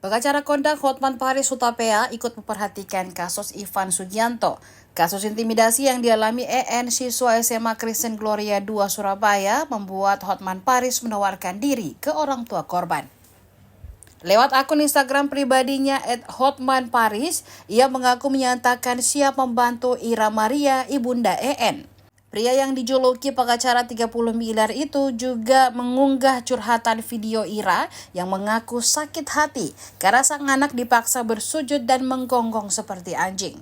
Pengacara kondang Hotman Paris Hutapea ikut memperhatikan kasus Ivan Sugianto. Kasus intimidasi yang dialami EN siswa SMA Kristen Gloria II Surabaya membuat Hotman Paris menawarkan diri ke orang tua korban. Lewat akun Instagram pribadinya @hotmanparis, ia mengaku menyatakan siap membantu Ira Maria, ibunda EN. Pria yang dijuluki pengacara 30 miliar itu juga mengunggah curhatan video Ira yang mengaku sakit hati karena sang anak dipaksa bersujud dan menggonggong seperti anjing.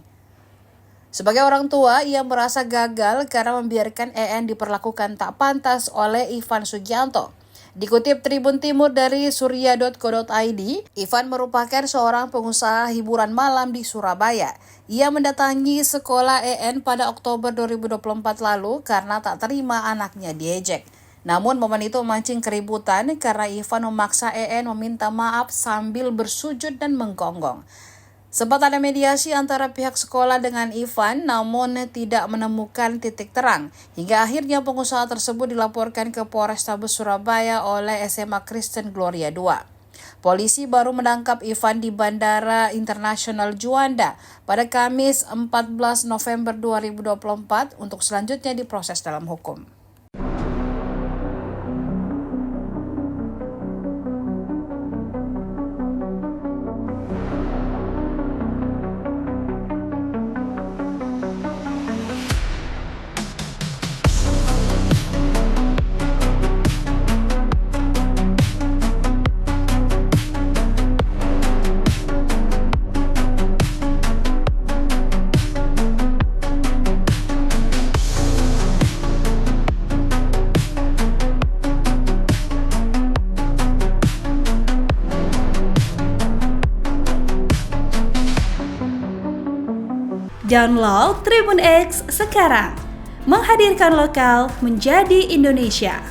Sebagai orang tua, ia merasa gagal karena membiarkan EN diperlakukan tak pantas oleh Ivan Sugianto. Dikutip Tribun Timur dari surya.co.id, Ivan merupakan seorang pengusaha hiburan malam di Surabaya. Ia mendatangi sekolah EN pada Oktober 2024 lalu karena tak terima anaknya diejek. Namun momen itu memancing keributan karena Ivan memaksa EN meminta maaf sambil bersujud dan menggonggong. Sempat ada mediasi antara pihak sekolah dengan Ivan, namun tidak menemukan titik terang. Hingga akhirnya pengusaha tersebut dilaporkan ke Polrestabes Surabaya oleh SMA Kristen Gloria II. Polisi baru menangkap Ivan di Bandara Internasional Juanda pada Kamis 14 November 2024 untuk selanjutnya diproses dalam hukum. Download Tribun X sekarang, menghadirkan lokal menjadi Indonesia.